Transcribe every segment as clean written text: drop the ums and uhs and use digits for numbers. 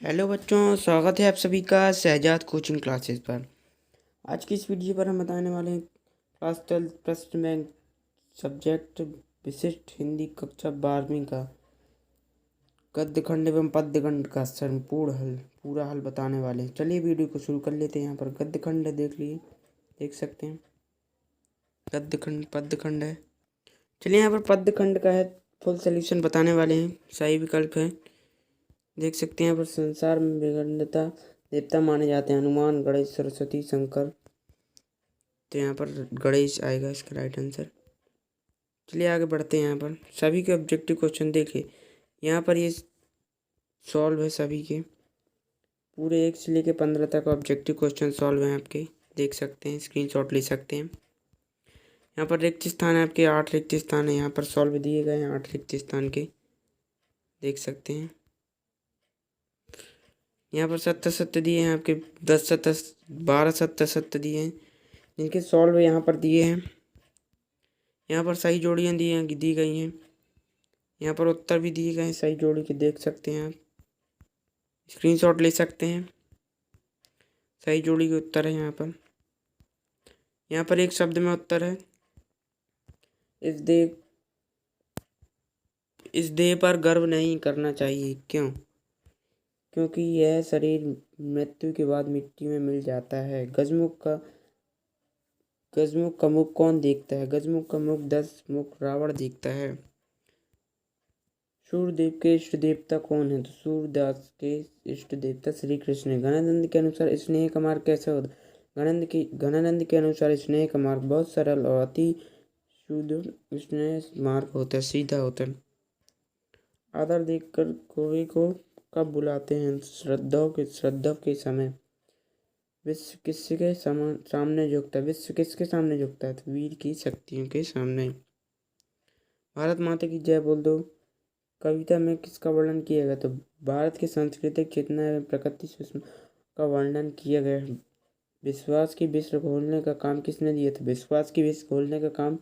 Hello बच्चों, स्वागत है आप सभी का शहजाद कोचिंग क्लासेस पर। आज की इस वीडियो पर हम बताने वाले हैं क्लास 12 प्रश्न बैंक सब्जेक्ट विशिष्ट हिंदी कक्षा 12वीं का गद्य खंड एवं पद्य खंड का संपूर्ण पूरा हल बताने वाले हैं। चलिए वीडियो को शुरू कर लेते हैं। यहाँ पर गद्य खंड है, देख सकते हैं। गद्य खंड पद्य खंड है। चलिए यहाँ पर पद्य खंड का है, फुल सोल्यूशन बताने वाले हैं। सही विकल्प है, देख सकते हैं। यहाँ पर संसार में विघ्नता देवता माने जाते हैं हनुमान, गणेश, सरस्वती, शंकर। तो यहाँ पर गणेश आएगा इसका राइट आंसर। चलिए आगे बढ़ते हैं। यहाँ पर सभी के ऑब्जेक्टिव क्वेश्चन देखिए। यहाँ पर ये सॉल्व है सभी के, पूरे 1 से लेकर 15 तक ऑब्जेक्टिव क्वेश्चन सॉल्व हैं आपके, देख सकते हैं, स्क्रीनशॉट ले सकते हैं। यहाँ पर रिक्त स्थान है आपके, 8 रिक्त स्थान है यहाँ पर सॉल्व दिए गए हैं, 8 रिक्त स्थान के, देख सकते हैं। यहाँ पर 7 सत्य दिए हैं आपके, 10 सत्य 12 सत्य दिए हैं जिनके सॉल्व यहाँ पर दिए हैं। यहाँ पर सही जोड़ियाँ दी गई हैं। यहाँ पर उत्तर भी दिए गए हैं सही जोड़ी के, देख सकते हैं आप, स्क्रीनशॉट ले सकते हैं। सही जोड़ी के उत्तर है यहाँ पर। यहाँ पर एक शब्द में उत्तर है, इस देह पर गर्व नहीं करना चाहिए। क्यों? क्योंकि यह शरीर मृत्यु के बाद मिट्टी में मिल जाता है। गजमुख का मुख कौन देखता है? गजमुख का मुख 10 मुख रावण देखता है। सूर्यदेव के इष्ट देवता कौन है? तो सूर्यदास के इष्ट देवता श्री कृष्ण है। गणानंद के अनुसार स्नेह का मार्ग कैसा होता है? गणानंद के अनुसार स्नेह का मार्ग बहुत सरल और अति शुद्ध स्नेह मार्ग होता है, सीधा होता है। आदर देखकर कोई को कब बुलाते हैं? श्रद्धा के समय। विश्व किसके सामने झुकता है? विश्व किसके सामने झुकता है? तो वीर की शक्तियों के सामने। भारत माता की जय बोल दो कविता में किसका वर्णन किया गया? तो भारत के सांस्कृतिक चेतना एवं प्रकृति सूक्ष्म का वर्णन किया गया है। विश्वास की विश्व घोलने का काम किसने दिया था? विश्वास की विश्व घोलने का काम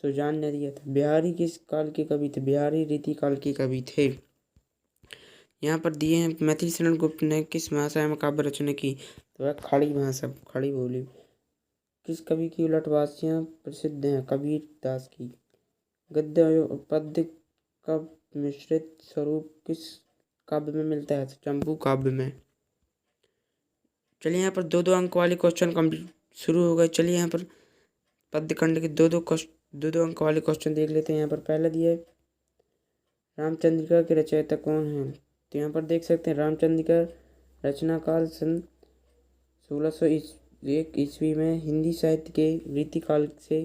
सुजान ने दिया था। बिहारी किस काल के कवि थे? बिहारी रीति काल के कवि थे। यहाँ पर दिए हैं, मैथिली शरण गुप्त ने किस भाषा में काव्य रचना की? तो वह खड़ी भाषा, खड़ी बोली। किस कवि की उलटवासियाँ प्रसिद्ध हैं? कबीर दास की। गद्य और पद्य का मिश्रित स्वरूप किस काव्य में मिलता है? चंपू काव्य में। चलिए यहाँ पर 2-2 अंक वाले क्वेश्चन कंप्लीट शुरू हो गए। चलिए यहाँ पर पद्य खंड के 2-2 अंक वाले क्वेश्चन देख लेते हैं। यहाँ पर पहला दिया है, रामचंद्रिका के रचयिता कौन है? तो यहाँ पर देख सकते हैं, रामचंद्रिका रचना काल सन 1601 ईस्वी में हिंदी साहित्य के रीतिकाल से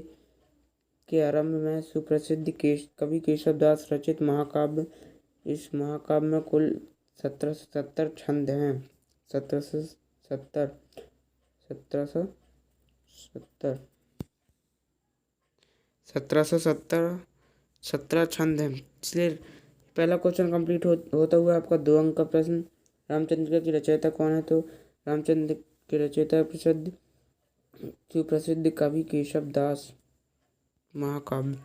के आरंभ में सुप्रसिद्ध कवि केशव दास रचित महाकाव्य। इस महाकाव्य में कुल 1770 छंद हैं। 1770 17 छंद हैं। इसलिए पहला क्वेश्चन कंप्लीट होता हुआ आपका 2 अंक का प्रश्न। रामचंद्र की रचयिता कौन है? तो रामचंद्र के रचयिता सुप्रसिद्ध कवि केशव दास। महाकाव्य।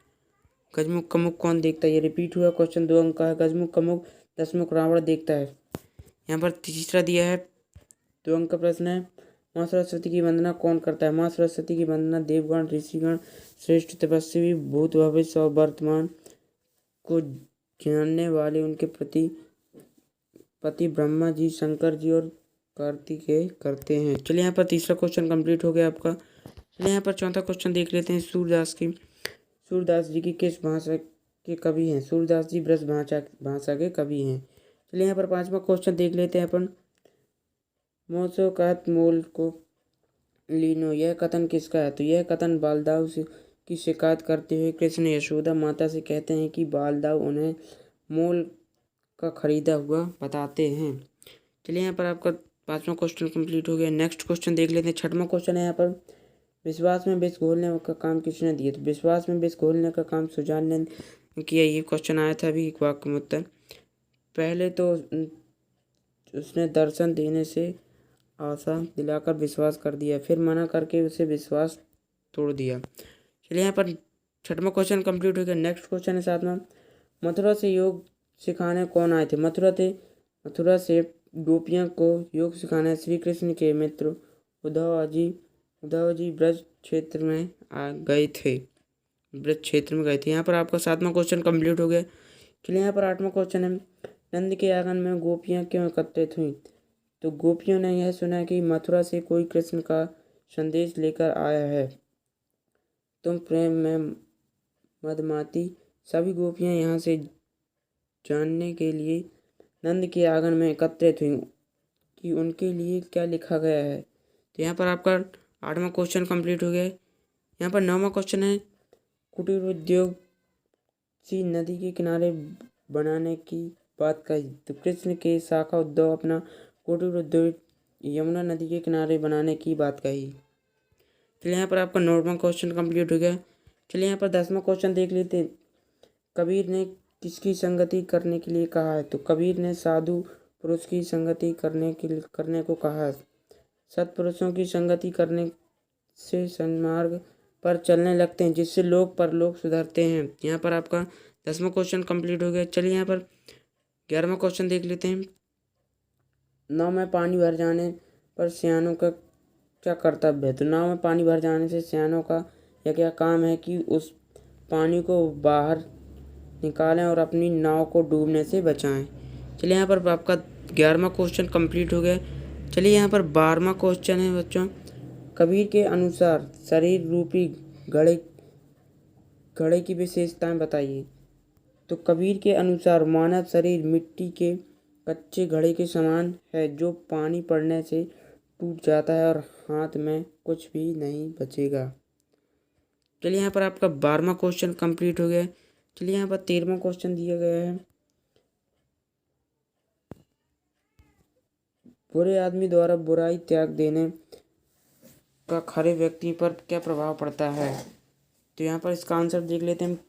गजमुख का मुख कौन देखता है? ये रिपीट हुआ क्वेश्चन, 2 अंक का है। गजमुख का मुख 10 मुख रावण देखता है। यहाँ पर तीसरा दिया है, 2 अंक का प्रश्न है, माँ सरस्वती की वंदना कौन करता है? माँ सरस्वती की वंदना देवगण, ऋषिगण, श्रेष्ठ तपस्वी, भूत भविष्य और वर्तमान को जानने वाले उनके पति ब्रह्मा जी, शंकर जी और कार्तिकेय करते हैं। चलिए यहाँ पर तीसरा क्वेश्चन कंप्लीट हो गया आपका। चलिए यहाँ पर चौथा क्वेश्चन देख लेते हैं। सूरदास जी की किस भाषा के कवि हैं? सूरदास जी ब्रज भाषा के कवि हैं। चलिए यहाँ पर पांचवा क्वेश्चन देख लेते हैं अपन। मोसो कहत मोल को लीनो, यह कथन किसका है? तो यह कथन बालदाव की शिकायत करते हुए कृष्ण यशोदा माता से कहते हैं कि बालदाव उन्हें मोल का खरीदा हुआ बताते हैं। चलिए यहाँ पर आपका पांचवा क्वेश्चन कंप्लीट हो गया। नेक्स्ट क्वेश्चन देख लेते हैं। छठवां क्वेश्चन है यहाँ पर, विश्वास में विष घोलने का काम किसने दिया? तो विश्वास में विष घोलने का काम सुजान ने किया। ये क्वेश्चन आया था अभी, एक वाक्य में उत्तर। पहले तो उसने दर्शन देने से आशा दिलाकर विश्वास कर दिया, फिर मना करके उसे विश्वास तोड़ दिया। चलिए यहाँ पर छठवां क्वेश्चन कंप्लीट हो गया। नेक्स्ट क्वेश्चन है सातवां, मथुरा से योग सिखाने कौन आए थे? मथुरा से गोपियों को योग सिखाने श्री कृष्ण के मित्र उद्धव जी ब्रज क्षेत्र में गए थे। ब्रज क्षेत्र में गए थे। यहाँ पर आपका 7वां क्वेश्चन कंप्लीट हो गया। चलिए यहाँ पर 8वां क्वेश्चन है, नंद के आंगन में गोपियाँ क्यों एकत्रित हुई? तो गोपियों ने यह सुना कि मथुरा से कोई कृष्ण का संदेश लेकर आया है, तुम प्रेम में मदमाती। सभी गोपियाँ यहाँ से जानने के लिए नंद के आंगन में एकत्रित हुई कि उनके लिए क्या लिखा गया है। तो यहाँ पर आपका 8वां क्वेश्चन कंप्लीट हो गया। यहाँ पर 9वां क्वेश्चन है, कुटीर उद्योग सी नदी के किनारे बनाने की बात कही। तो कृष्ण के शाखा उद्धव अपना कुटीर उद्योग यमुना नदी के किनारे बनाने की बात कही। चलिए यहाँ पर आपका 9वां क्वेश्चन कंप्लीट हो गया। चलिए यहाँ पर 10वां क्वेश्चन देख लेते हैं। कबीर ने किसकी संगति करने के लिए कहा है? तो कबीर ने साधु पुरुष की संगति करने को कहा है। सत्पुरुषों की संगति करने से सन्मार्ग पर चलने लगते हैं, जिससे लोग परलोक सुधरते हैं। यहाँ पर आपका 10वां क्वेश्चन कंप्लीट हो गया। चलिए यहाँ पर 11वां क्वेश्चन देख लेते हैं। नाव में पानी भर जाने पर सियानों का क्या कर्तव्य है? तो नाव में पानी भर जाने से सियानों का यह क्या काम है कि उस पानी को बाहर निकालें और अपनी नाव को डूबने से बचाएं। चलिए यहाँ पर आपका 11वां क्वेश्चन कंप्लीट हो गया। चलिए यहाँ पर 12वां क्वेश्चन है बच्चों, कबीर के अनुसार शरीर रूपी घड़े की विशेषताएं बताइए। तो कबीर के अनुसार मानव शरीर मिट्टी के कच्चे घड़े के समान है, जो पानी पड़ने से टूट जाता है और हाथ में कुछ भी नहीं बचेगा। चलिए यहाँ पर आपका 12वां क्वेश्चन कंप्लीट हो गया। चलिए यहाँ पर 13वां क्वेश्चन दिया गया है, बुरे आदमी द्वारा बुराई त्याग देने का खरे व्यक्ति पर क्या प्रभाव पड़ता है? तो यहाँ पर इसका आंसर देख लेते हैं।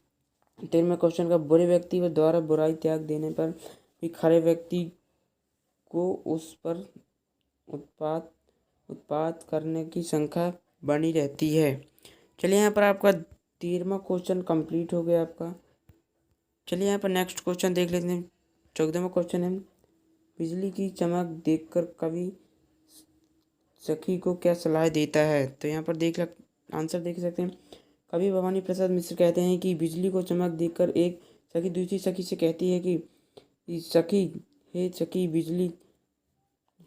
13वें क्वेश्चन का, बुरे व्यक्ति द्वारा बुराई त्याग देने पर भी खरे व्यक्ति को उस पर उत्पात करने की संख्या बनी रहती है। चलिए यहाँ पर आपका 13वां क्वेश्चन कंप्लीट हो गया आपका। चलिए यहाँ पर नेक्स्ट क्वेश्चन देख लेते हैं। 14वां क्वेश्चन है, बिजली की चमक देखकर कवि सखी को क्या सलाह देता है? तो यहाँ पर आंसर देख सकते हैं। कवि भवानी प्रसाद मिश्र कहते हैं कि बिजली को चमक देखकर एक सखी दूसरी सखी से कहती है कि सखी, हे सखी बिजली,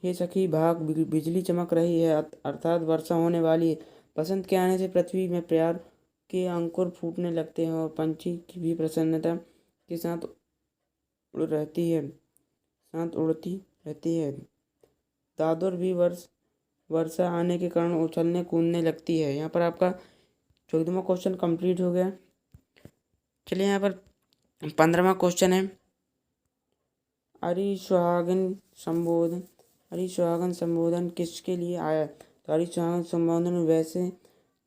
हे सखी भाग, बिजली चमक रही है, अर्थात वर्षा होने वाली है। बसंत के आने से पृथ्वी में प्यार के अंकुर फूटने लगते हैं और पंछी की भी प्रसन्नता के साथ उड़ती रहती है। दादुर भी वर्षा आने के कारण उछलने कूदने लगती है। यहाँ पर आपका 14वां क्वेश्चन कंप्लीट हो गया। चलिए यहाँ पर 15वां क्वेश्चन है, हरि सुहागन संबोधन किसके लिए आया? तो हरि सुहागन संबोधन वैसे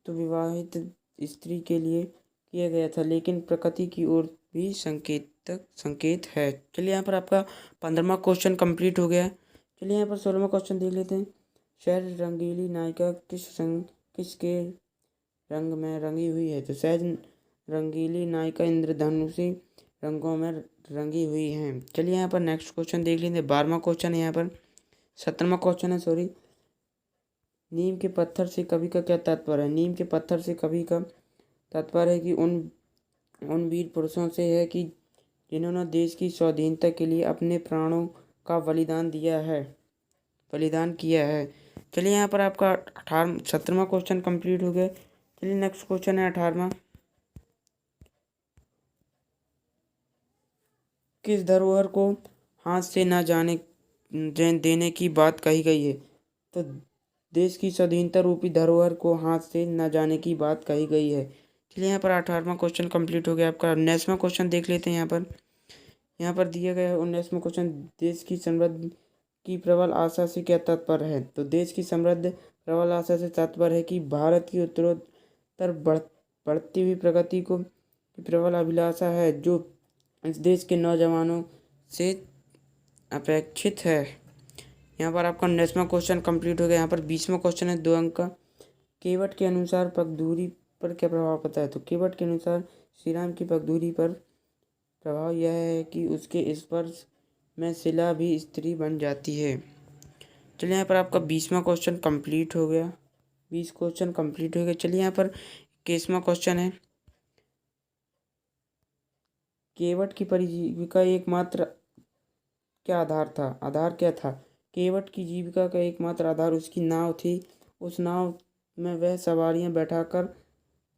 तो विवाहित स्त्री के लिए किया गया था, लेकिन प्रकृति की ओर भी संकेत है। चलिए यहाँ पर आपका 15वां क्वेश्चन कंप्लीट हो गया। चलिए यहाँ पर 16वां क्वेश्चन देख लेते हैं। शहर रंगीली नायिका किसके रंग में रंगी हुई है? तो सहज रंगीली नायिका इंद्रधनुषी रंगों में रंगी हुई हैं। चलिए यहाँ पर नेक्स्ट क्वेश्चन देख लेते हैं। 12वां क्वेश्चन है यहाँ पर, 17वां क्वेश्चन है सॉरी, नीम के पत्थर से कवि का क्या तात्पर्य है? नीम के पत्थर से कवि का तात्पर्य है कि उन वीर पुरुषों से है कि जिन्होंने देश की स्वाधीनता के लिए अपने प्राणों का बलिदान किया है। चलिए यहाँ पर आपका 17वां क्वेश्चन कंप्लीट हो गया। चलिए नेक्स्ट क्वेश्चन है 18वां, किस धरोहर को हाथ से न जाने देने की बात कही गई है? तो देश की स्वाधीनता रूपी धरोहर को हाथ से न जाने की बात कही गई है। चलिए यहाँ पर 18वां क्वेश्चन कंप्लीट हो गया आपका। 19वां क्वेश्चन देख लेते हैं। यहाँ पर दिया गया है 19वां क्वेश्चन, देश की समृद्धि की प्रबल आशा से क्या तात्पर्य है? तो देश की समृद्ध प्रबल आशा से तात्पर्य है कि भारत की उत्तरोत्तर बढ़ती हुई प्रगति को प्रबल अभिलाषा है, जो इस देश के नौजवानों से अपेक्षित है। यहाँ पर आपका 19वां क्वेश्चन कंप्लीट हो गया। यहाँ पर 20वां क्वेश्चन है 2 अंक का, केवट के अनुसार पगधूरी पर क्या प्रभाव पड़ता है? तो केवट के अनुसार श्री राम की पगधूरी पर प्रभाव यह है कि उसके स्पर्श में शिला भी स्त्री बन जाती है। चलिए यहाँ पर आपका 20वां क्वेश्चन कंप्लीट हो गया। 20 क्वेश्चन कंप्लीट हो गए। चलिए यहाँ पर 21वां क्वेश्चन है, केवट की परिजीविका एकमात्र क्या आधार था? आधार क्या था? केवट की जीविका का एकमात्र आधार उसकी नाव थी। उस नाव में वह सवारियां बैठाकर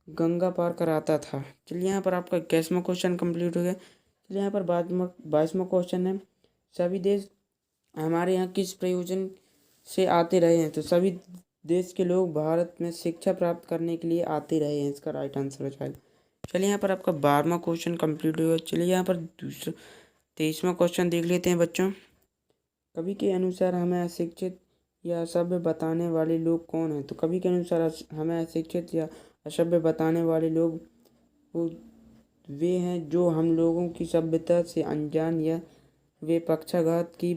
गंगा पार कराता था। चलिए यहाँ पर आपका 21वां क्वेश्चन कंप्लीट हो गया। चलिए यहाँ पर 22वां क्वेश्चन है, सभी देश हमारे यहाँ किस प्रयोजन से आते रहे हैं? तो सभी देश के लोग भारत में शिक्षा प्राप्त करने के लिए आते रहे हैं, इसका राइट आंसर है चाइल्ड। चलिए यहाँ पर आपका 12वां क्वेश्चन कंप्लीट हो गया। चलिए यहाँ पर 23वां क्वेश्चन देख लेते हैं बच्चों। कवि के अनुसार हमें अशिक्षित या असभ्य बताने वाले लोग कौन हैं? तो कवि के अनुसार हमें अशिक्षित या असभ्य बताने वाले लोग वो वे हैं जो हम लोगों की सभ्यता से अनजान या वे पक्षाघात की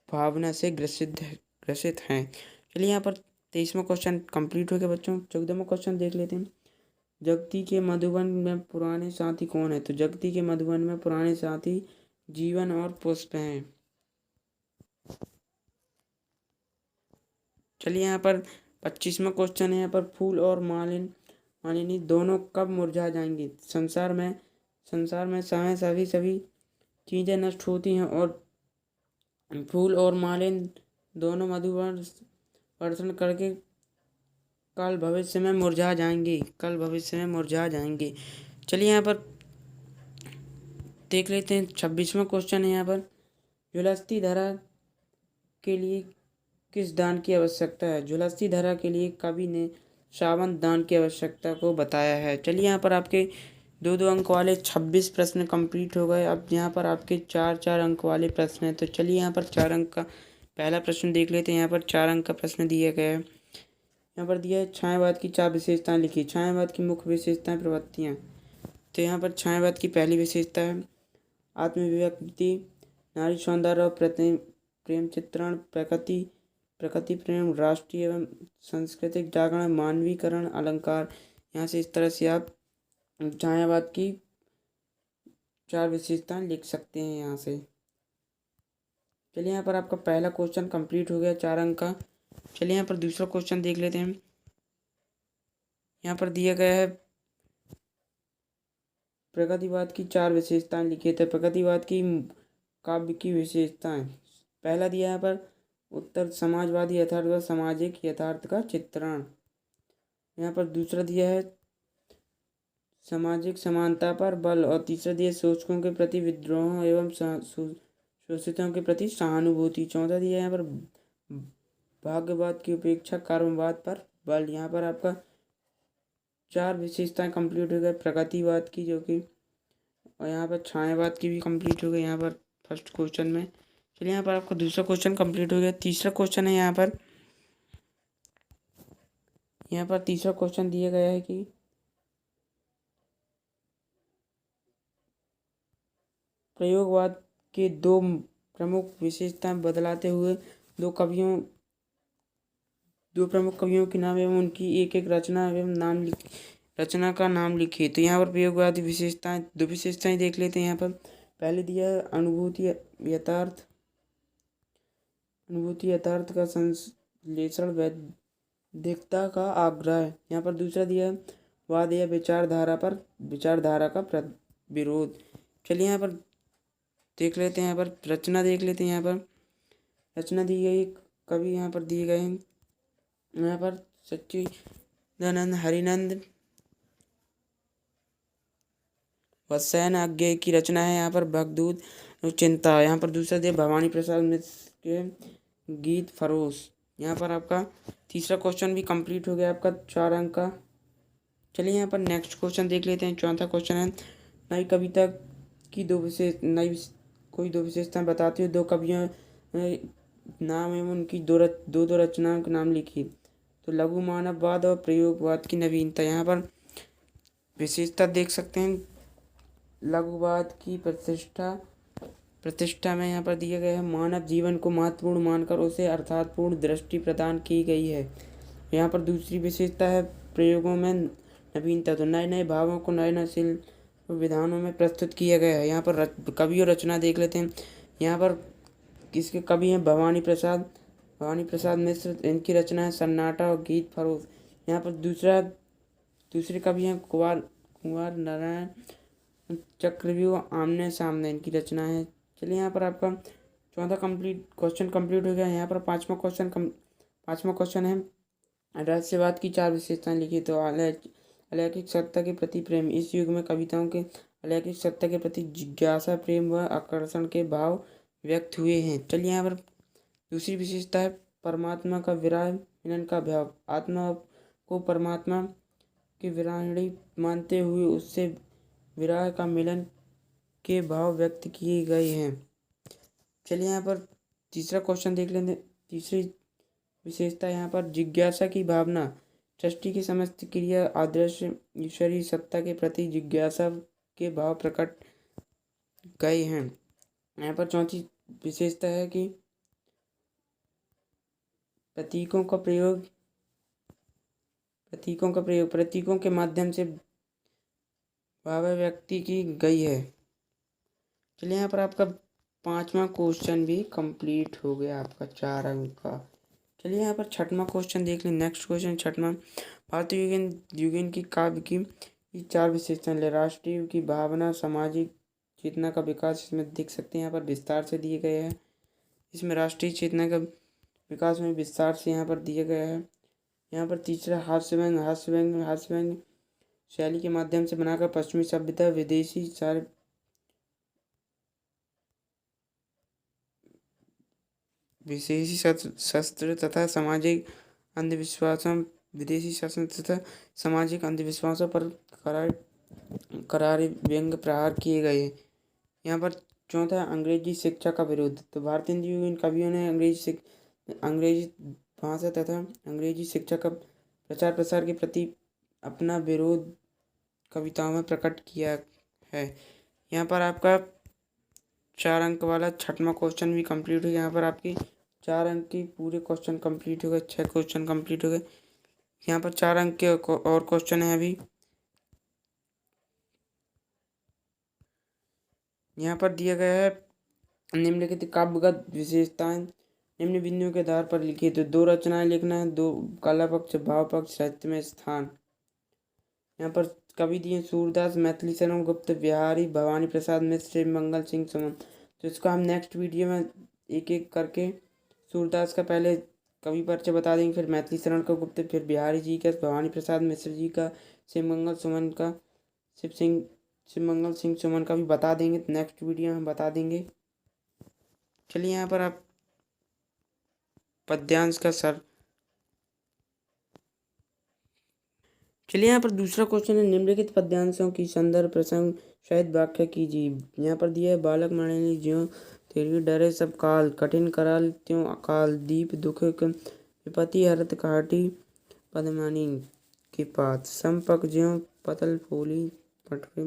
भावना से ग्रसित हैं। चलिए यहाँ पर 23वां क्वेश्चन कंप्लीट हो गया बच्चों। 14वां क्वेश्चन देख लेते हैं, जगती के मधुबन में पुराने साथी कौन है? तो जगती के मधुबन में पुराने साथी जीवन और पुष्प हैं। चलिए यहाँ पर 25वां क्वेश्चन है, यहाँ पर फूल और मालिनी दोनों कब मुरझा जाएंगी? संसार में सभी चीज़ें नष्ट होती हैं और फूल और मालिन दोनों मधुवन वर्षण करके कल भविष्य में मुरझा जाएंगे। चलिए यहाँ पर देख लेते हैं 26वां क्वेश्चन है, यहाँ पर झुलसती धरा के लिए किस दान की आवश्यकता है? झुलसती धरा के लिए कवि ने सावंत दान की आवश्यकता को बताया है। चलिए यहाँ पर आपके 2-2 अंक वाले 26 प्रश्न कंप्लीट हो गए। अब यहाँ पर आपके 4-4 अंक वाले प्रश्न हैं। तो चलिए यहाँ पर 4 अंक का पहला प्रश्न देख लेते हैं। यहाँ पर 4 अंक का प्रश्न दिया गया है। यहाँ पर दिया है छायावाद की 4 विशेषताएं लिखी। छायावाद की मुख्य विशेषताएं, प्रवृत्तियाँ। तो यहाँ पर छायावाद की पहली विशेषता है आत्मविव्यक्ति, नारी सौंदर्य और प्रेम चित्रण, प्रकृति प्रेम, राष्ट्रीय एवं सांस्कृतिक जागरण, मानवीकरण, अलंकार। यहाँ से इस तरह से आप छायावाद की 4 विशेषताएं लिख सकते हैं यहाँ से। चलिए यहाँ पर आपका पहला क्वेश्चन कंप्लीट हो गया 4 अंक का। चलिए यहाँ पर दूसरा क्वेश्चन देख लेते हैं। यहाँ पर दिया गया है प्रगतिवाद की 4 विशेषताएं लिखिए। थे प्रगतिवाद की काव्य की विशेषताएं। पहला दिया यहाँ पर उत्तर समाजवादी यथार्थ व सामाजिक यथार्थ का चित्रण। यहाँ पर दूसरा दिया है सामाजिक समानता पर बल, और तीसरा दिया शोषकों के प्रति विद्रोह एवं शोषितों के प्रति सहानुभूति। चौथा दिया यहाँ पर भाग्यवाद की उपेक्षा, कर्मवाद पर बल। यहाँ पर आपका 4 विशेषताएं कंप्लीट हो गए प्रगतिवाद की, जो कि, और यहाँ पर छायावाद की भी कंप्लीट हो गई यहाँ पर फर्स्ट क्वेश्चन में। चलिए यहाँ पर आपका दूसरा क्वेश्चन कंप्लीट हो गया। तीसरा क्वेश्चन है यहाँ पर तीसरा क्वेश्चन दिया गया है कि प्रयोगवाद के 2 प्रमुख विशेषताएं बदलाते हुए दो प्रमुख कवियों के नाम एवं उनकी एक रचना एवं रचना का नाम लिखिए। तो यहाँ पर प्रयोगवादी विशेषताएं 2 विशेषताएं देख लेते हैं। यहाँ पर पहले दिया है अनुभूति यथार्थ का संश्लेषण, वैधिकता का आग्रह। यहाँ पर दूसरा दिया है वाद या विचारधारा का विरोध। चलिए यहाँ पर देख लेते हैं। यहाँ पर रचना देख लेते हैं। यहाँ पर रचना दी गई कवि यहाँ पर दिए गए हैं। यहाँ पर सच्चिदानंद हरिनंद वत्सयन अज्ञेय की रचना है। यहाँ पर भगदूत चिंता। यहाँ पर दूसरा दिया भवानी प्रसाद मिश्र के गीत फरोश। यहाँ पर आपका तीसरा क्वेश्चन भी कंप्लीट हो गया आपका 4 अंक का। चलिए यहाँ पर नेक्स्ट क्वेश्चन देख लेते हैं। चौथा क्वेश्चन है नई कविता की 2 विशेषताएं बताते हुए 2 कवियों नाम एवं उनकी दो रचनाओं के नाम लिखिए। तो लघु मानववाद और प्रयोगवाद की नवीनता। यहाँ पर विशेषता देख सकते हैं। लघुवाद की प्रतिष्ठा में यहाँ पर दिया गया है मानव जीवन को महत्वपूर्ण मानकर उसे अर्थपूर्ण दृष्टि प्रदान की गई है। यहाँ पर दूसरी विशेषता है प्रयोगों में नवीनता। तो नए भावों को नए शिल्प विधानों में प्रस्तुत किया गया है। यहाँ पर कवि और रचना देख लेते हैं। यहाँ पर किसके कवि हैं? भवानी प्रसाद मिश्र। इनकी रचना है सन्नाटा और गीत फरोश। यहाँ पर दूसरे कवि हैं कुंवर नारायण चक्रव्यूह आमने सामने, इनकी रचना है। चलिए यहाँ पर आपका चौथा क्वेश्चन कंप्लीट हो गया। यहाँ पर पांचवा क्वेश्चन है, रहस्यवाद की 4 विशेषताएं लिखी। तो अलौकिक सत्ता के प्रति प्रेम। इस युग में कविताओं के अलौकिक सत्ता के प्रति जिज्ञासा, प्रेम व आकर्षण के भाव व्यक्त हुए हैं। चलिए यहाँ पर दूसरी विशेषता है परमात्मा का विरह मिलन का भाव। आत्मा को परमात्मा की विराहिणी मानते हुए उससे विरह का मिलन के भाव व्यक्त किए गए हैं। चलिए यहाँ पर तीसरा क्वेश्चन देख लेते। तीसरी विशेषता यहाँ पर जिज्ञासा की भावना। सृष्टि की समस्त क्रिया आदर्श ईश्वरीय सत्ता के प्रति जिज्ञासा के भाव प्रकट गए हैं। यहाँ पर चौथी विशेषता है कि प्रतीकों का प्रतीकों के माध्यम से भाव व्यक्ति की गई है। चलिए यहाँ पर आपका 5वां क्वेश्चन भी कंप्लीट हो गया, आपका 4 अंक का। चलिए यहाँ पर 6वां क्वेश्चन देख लें। नेक्स्ट क्वेश्चन 6वां, भारतीय युगीन की काव्य की 4 विशेषताएं ले। राष्ट्रीय की भावना, सामाजिक चेतना का विकास इसमें देख सकते हैं, यहाँ पर विस्तार से दिए गए हैं। इसमें राष्ट्रीय चेतना का विकास में विस्तार से यहाँ पर दिया गया है। यहाँ पर तीसरा हास्य व्यंग शैली के माध्यम से बनाकर पश्चिमी सभ्यता, विदेशी शस्त्र तथा सामाजिक अंधविश्वासों पर करारे व्यंग प्रहार किए गए। यहाँ पर चौथा अंग्रेजी शिक्षा का विरोध। तो भारतीय कवियों ने अंग्रेजी भाषा तथा अंग्रेजी शिक्षा का प्रचार प्रसार के प्रति अपना विरोध कविताओं में प्रकट किया है। यहाँ पर आपका 4 अंक वाला 6वां क्वेश्चन भी कंप्लीट हो गया। यहाँ पर आपकी 4 अंक की पूरे क्वेश्चन कंप्लीट हो गए, 6 क्वेश्चन कंप्लीट हो गए। यहाँ पर 4 अंक के और क्वेश्चन है अभी। यहाँ पर दिया गया है निम्नलिखित काव्यगत विशेषताएं निम्न बिंदुओं के आधार पर लिखी। तो 2 रचनाएं लिखना है, 2 कला पक्ष, भाव पक्ष, साहित्य में स्थान। यहाँ पर कवि दिए सूरदास, मैथिली शरण गुप्त, बिहारी, भवानी प्रसाद मिश्र, मंगल सिंह सुमन। तो इसका हम नेक्स्ट वीडियो में एक एक करके सूरदास का पहले कवि परिचय बता देंगे, फिर मैथिली शरण का गुप्त, फिर बिहारी जी का, भवानी प्रसाद मिश्र जी का, शिवमंगल सिंह सुमन का भी बता देंगे। नेक्स्ट वीडियो में हम बता देंगे। चलिए यहाँ पर आप पद्यांश का चलिए यहाँ पर दूसरा क्वेश्चन है, निम्नलिखित पद्यांशों की संदर्भ प्रसंग सहित व्याख्या कीजिए। यहाँ पर दिया है बालक मणि ज्यों तेरी डरे सब काल, कठिन कराल त्यों अकाल, दीप दुख विपत्ति हरत काटी पदमानी के पात, संपक ज्यों पतल फूली पटके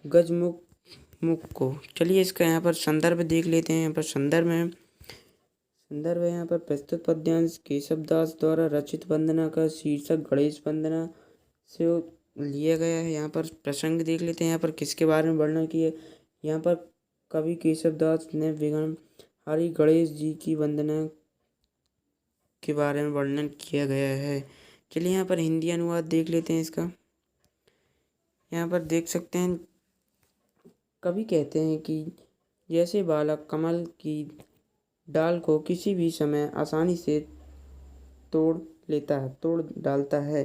गज मुख को। चलिए इसका यहाँ पर संदर्भ देख लेते हैं। यहाँ पर संदर्भ है यहाँ पर प्रस्तुत पद्यांश केशवदास द्वारा रचित वंदना का शीर्षक गणेश वंदना से लिया गया है। यहाँ पर प्रसंग देख लेते हैं। यहाँ पर किसके बारे में वर्णन किया। यहाँ पर कवि केशवदास ने विघ्नहारी गणेश जी की वंदना के बारे में वर्णन किया गया है। चलिए यहाँ पर हिंदी अनुवाद देख लेते हैं इसका। यहाँ पर देख सकते हैं, कवि कहते हैं कि जैसे बालक कमल की डाल को किसी भी समय आसानी से तोड़ डालता है,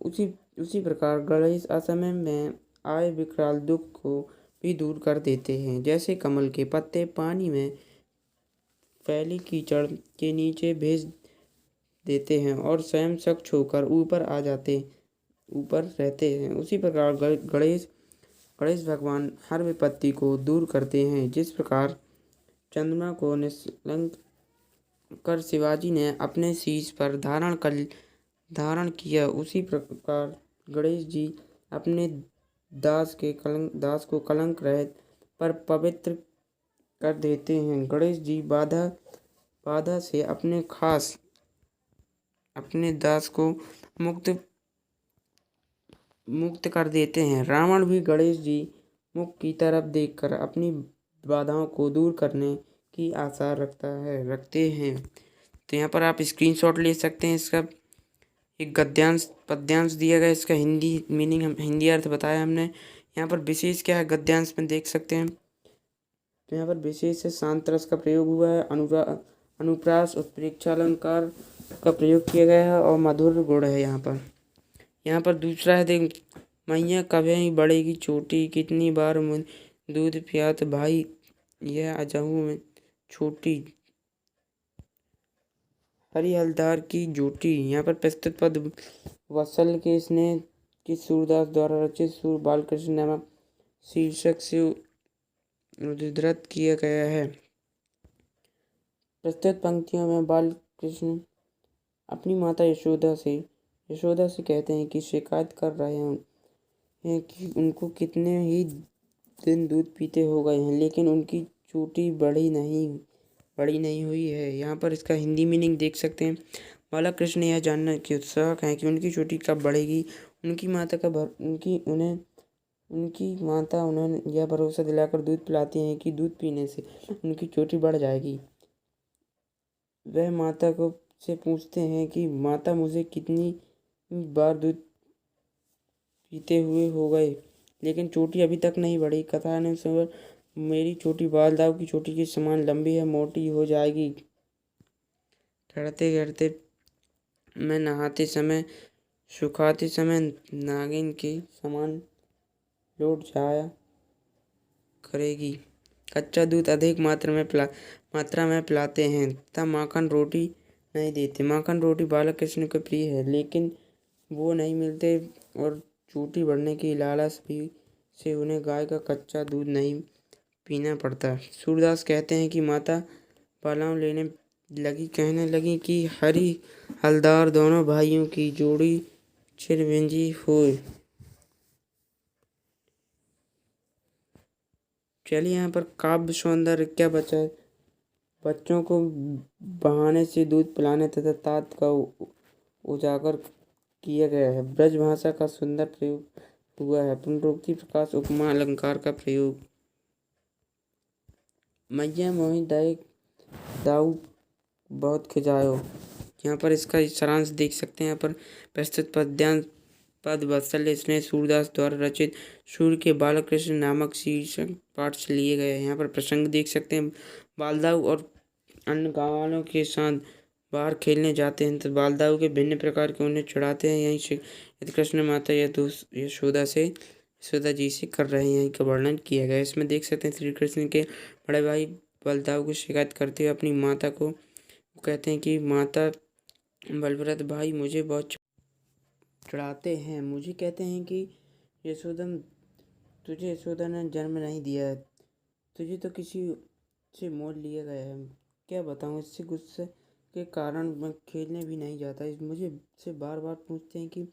उसी प्रकार गणेश असमय में आए विकराल दुख को भी दूर कर देते हैं। जैसे कमल के पत्ते पानी में फैली कीचड़ के नीचे भेज देते हैं और स्वयं स्वच्छ होकर ऊपर रहते हैं, उसी प्रकार गणेश भगवान हर विपत्ति को दूर करते हैं। जिस प्रकार चंद्रमा को निष्कलंक कर शिवाजी ने अपने शीश पर धारण किया, उसी प्रकार गणेश जी अपने दास को कलंक रहित पर पवित्र कर देते हैं। गणेश जी बाधा से अपने दास को मुक्त कर देते हैं। रावण भी गणेश जी मुख की तरफ देखकर अपनी बाधाओं को दूर करने की आशा रखते हैं। तो यहाँ पर आप स्क्रीनशॉट ले सकते हैं। इसका एक गद्यांश पद्यांश दिया गया, इसका हिंदी मीनिंग हिंदी अर्थ बताया हमने। यहाँ पर विशेष क्या है गद्यांश में देख सकते हैं। तो यहाँ पर विशेष से शांत रस का प्रयोग हुआ है, अनुप्रास उत्प्रेक्षा अलंकार का प्रयोग किया गया है और मधुर गुण है यहाँ पर दूसरा है देख, मैया कभी बढ़ेगी चोटी, कितनी बार दूध पियात भाई, यह अजहू में छोटी हरी हलदार की जोटी। यहाँ पर प्रस्तुत पद वत्सल के स्नेह की सूरदास द्वारा रचित सूर बालकृष्ण नामक शीर्षक से उद्धृत किया गया है। प्रस्तुत पंक्तियों में बालकृष्ण अपनी माता यशोदा से कहते हैं कि शिकायत कर रहे हैं कि उनको कितने ही दिन दूध पीते हो गए हैं, लेकिन उनकी चोटी बड़ी नहीं हुई है। यहाँ पर इसका हिंदी मीनिंग देख सकते हैं। बालकृष्ण यह जानने के उत्सुक हैं कि उनकी चोटी कब बढ़ेगी। उनकी माता उन्हें यह भरोसा दिलाकर दूध पिलाती हैं कि दूध पीने से उनकी चोटी बढ़ जाएगी। वह माता को से पूछते हैं कि माता मुझे कितनी बार दूध पीते हुए हो गए, लेकिन चोटी अभी तक नहीं बढ़ी। कथानुसार मेरी चोटी बालदाव की चोटी के समान लंबी है, मोटी हो जाएगी। ठहरते ठहरते मैं नहाते समय सुखाते समय नागिन के समान लौट जाया करेगी। कच्चा दूध अधिक मात्रा में पिलाते हैं तथा माखन रोटी नहीं देते। माखन रोटी बालकृष्ण को प्रिय है, लेकिन वो नहीं मिलते और चोटी बढ़ने की लालच भी से उन्हें गाय का कच्चा दूध नहीं पीना पड़ता। सूरदास कहते हैं कि माता पालाव लेने लगी, कहने लगी कि हरी हलदार दोनों भाइयों की जोड़ी चिरविंजी होए। चलिए यहाँ पर काव्य सौंदर्य क्या बचा है। बच्चों को बहाने से दूध पिलाने तथा तात का उजागर किया गया है। ब्रज भाषा का सुंदर प्रयोग हुआ है। पुनरुक्ति प्रकाश उपमा अलंकार का प्रयोग। मैया मोहि दाऊ बहुत खिजायो। यहाँ पर इसका सारांश देख सकते हैं। यहाँ पर प्रस्तुत पद वत्सल्य स्नेह सूरदास द्वारा रचित सूर्य के बालकृष्ण नामक शीर्षक पाठ से लिए गए हैं। यहाँ पर प्रसंग देख सकते हैं। बालदाऊ और अन्य गाँव वालों के साथ बाहर खेलने जाते हैं तो बालदाऊ के भिन्न प्रकार के उन्हें चढ़ाते हैं। यहीं से कृष्ण माता यशोदा जी से कर रहे हैं, यहीं का वर्णन किया गया है। इसमें देख सकते हैं श्री कृष्ण के बड़े भाई बलदाऊ को शिकायत करते हुए अपनी माता को कहते हैं कि माता बलभद्र भाई मुझे बहुत चढ़ाते हैं। मुझे कहते हैं कि तुझे यशोदा ने जन्म नहीं दिया है, तुझे तो किसी से मोल लिया गया है। क्या बताऊँ, इससे गुस्से के कारण मैं खेलने भी नहीं जाता। मुझे से बार बार पूछते हैं कि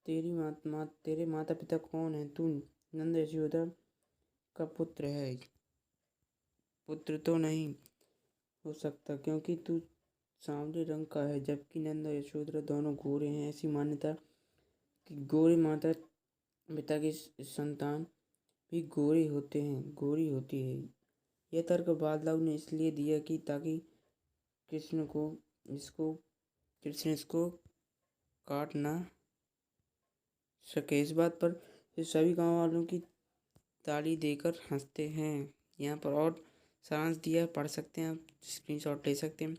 तेरे माता पिता कौन हैं। तू नंद यशोदा का पुत्र है। पुत्र तो नहीं हो सकता क्योंकि तू सांवले रंग का है, जबकि नंद और यशोदा दोनों गोरे हैं। ऐसी मान्यता कि गोरे माता पिता की संतान भी गोरी होती है। यह तर्क बालदाऊ ने इसलिए दिया कि ताकि कृष्ण इसको काट ना सके। इस बात पर सभी गांव वालों की ताली देकर हंसते हैं। यहाँ पर और सारांश दिया है, पढ़ सकते हैं, आप स्क्रीनशॉट ले सकते हैं।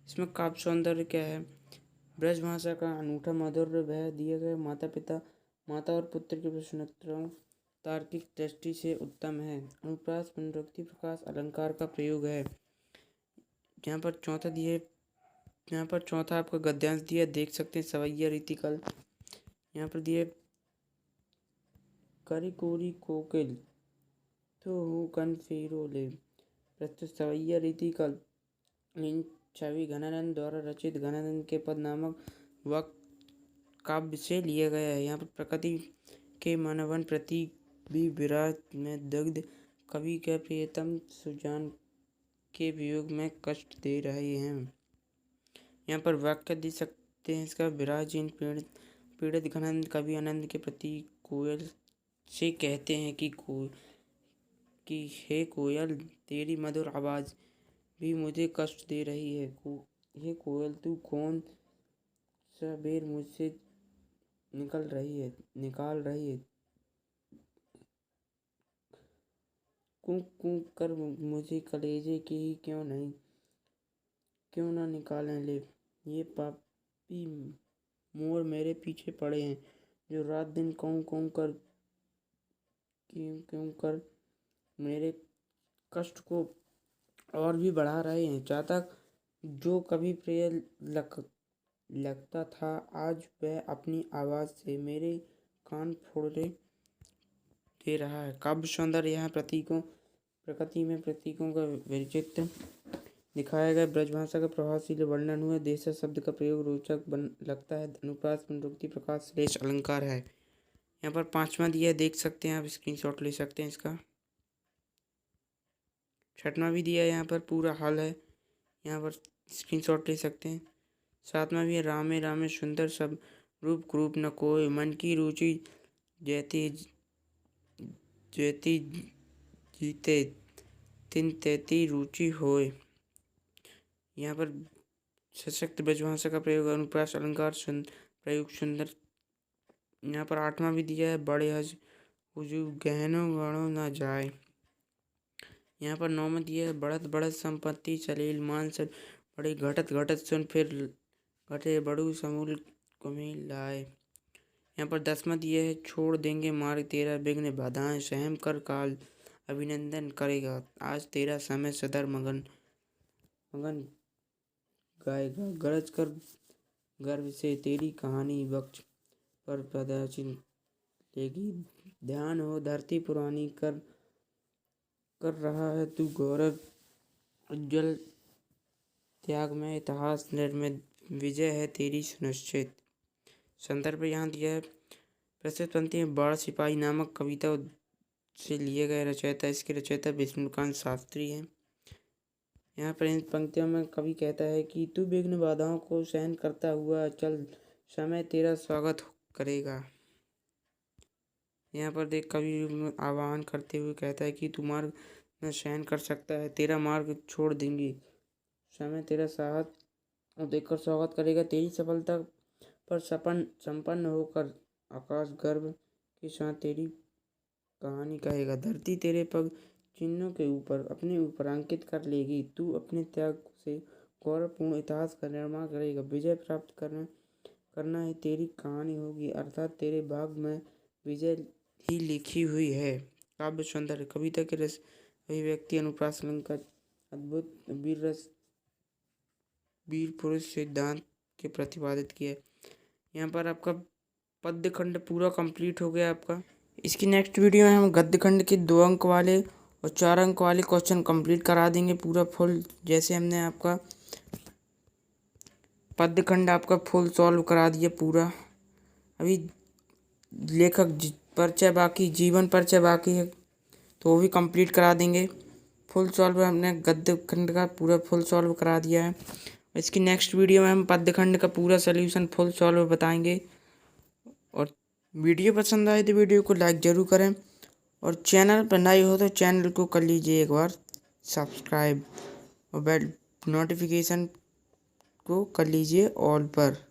इसमें काव्य सौंदर्य क्या है। ब्रज भाषा का अनूठा माधुर्य वह दिया गया। माता और पुत्र के प्रश्नोत्तरों तार्किक दृष्टि से उत्तम है। अनुप्रास पुनरुक्ति प्रकाश अलंकार का प्रयोग है। यहाँ पर चौथा आपका गद्यांश दिया, देख सकते हैं। सवैया रीतिकल यहाँ पर दिए, करी कोरी कोकिल तो कन फेरो ले। प्रस्तुत सवैया रीतिकल इन छवि घनानंद द्वारा रचित घनानंद के पद नामक वक्त काव्य से लिया गया है। यहाँ पर प्रकृति के मनवन प्रति भी विराट में दग्ध कवि के प्रियतम सुजान के वियोग में कष्ट दे रहे हैं। यहाँ पर वाक्य दे सकते हैं इसका। विराजीन पीड़ित घनानंद कवि आनंद के प्रति कोयल से कहते हैं कि हे कोयल, तेरी मधुर आवाज़ भी मुझे कष्ट दे रही है। हे कोयल, तू कौन सा बेर मुझसे निकाल रही है। कूक कूक कर मुझे कलेजे की ही क्यों ना निकालें ले। ये पापी मोर मेरे पीछे पड़े हैं, जो रात दिन कौं कौं कर क्यों कर मेरे कष्ट को और भी बढ़ा रहे हैं। चातक जो कभी प्रिय लगता था, आज वह अपनी आवाज़ से मेरे कान फोड़े दे रहा है। काव्य सौंदर्य यहाँ प्रकृति में प्रतीकों का वैचित्र्य दिखाया गया। ब्रजभाषा का प्रभावशील वर्णन हुआ। देशज शब्द का प्रयोग रोचक लगता है। अनुप्रास, पुनरुक्ति, प्रकाश, श्लेष अलंकार है। यहाँ पर 5वां दिया है, देख सकते हैं आप, स्क्रीनशॉट ले सकते हैं इसका। 6वां भी दिया है, यहाँ पर पूरा हल है, यहाँ पर स्क्रीनशॉट ले सकते हैं। 7वां भी है, रामे रामे सुंदर सब रूप क्रूप न कोय, मन की रुचि जैती जीते तिन तैती रुचि होय। यहाँ पर सशक्त ब्रजभाषा का प्रयोग, अनुप्रास, अलंकार प्रयोग सुंदर। यहाँ पर 8वां भी दिया है, बड़े हज हुजू गहनो गणो न जाए। यहाँ पर 9वां दिया है, बढ़त बढ़त संपत्ति सलील मान सर बड़े घटत घटत सुन फिर घटे बड़ू समूल कुमिल लाए। यहाँ पर 10वां दिया है, छोड़ देंगे मार्ग तेरा विघ्न बाधाएं सहम कर काल अभिनंदन करेगा। आज तेरा समय सदर मगन गाएगा, गरज कर गर्व से तेरी कहानी वक्ष पर प्रदर्शन लेगी। ध्यान हो धरती पुरानी कर रहा है तू गौरव उज्जवल त्याग में इतिहास निर्मित विजय है तेरी सुनिश्चित। संदर्भ यहाँ दिया है, प्रस्तुत पंक्ति में बाढ़ सिपाही नामक कविता से लिए गए रचयिता, इसके रचयिता विष्णुकांत शास्त्री हैं। यहाँ पर इन पंक्तियों में कवि कहता है कि तू विघ्न बाधाओं को सहन करता हुआ चल, समय तेरा स्वागत करेगा। यहाँ पर देख कवि आह्वान करते हुए कहता है कि तू मार्ग में सहन कर सकता है, तेरा मार्ग छोड़ देंगे, समय तेरा साहस देखकर स्वागत करेगा। तेरी सफलता पर संपन्न होकर आकाश गर्व के साथ तेरी कहानी कहेगा। धरती तेरे पग चिन्हों के ऊपर अपने ऊपर अंकित कर लेगी। तू अपने त्याग से गौरवपूर्ण इतिहास का निर्माण करेगा। विजय प्राप्त करना ही तेरी कहानी होगी, अर्थात तेरे भाग में विजय ही लिखी हुई है। काव्य सौंदर्य, कविता के रस अभिव्यक्ति, अनुप्रास, अलंकार, अद्भुत वीर पुरुष सिद्धांत के प्रतिपादित किया। यहाँ पर आपका पद्य खंड पूरा कंप्लीट हो गया आपका। इसकी नेक्स्ट वीडियो में हम गद्य खंड के 2 अंक वाले और 4 अंक वाले क्वेश्चन कंप्लीट करा देंगे पूरा फुल। जैसे हमने आपका पद्य खंड आपका फुल सॉल्व करा दिया पूरा। अभी लेखक परिचय बाकी, जीवन परिचय बाकी है, तो वो भी कंप्लीट करा देंगे। फुल सॉल्व हमने गद्य खंड का पूरा फुल सॉल्व करा दिया है। इसकी नेक्स्ट वीडियो में हम पद्य खंड का पूरा सोल्यूशन फुल सॉल्व बताएंगे। और वीडियो पसंद आए तो वीडियो को लाइक ज़रूर करें, और चैनल पर नए हो तो चैनल को कर लीजिए एक बार सब्सक्राइब, और बेल नोटिफिकेशन को कर लीजिए ऑल पर।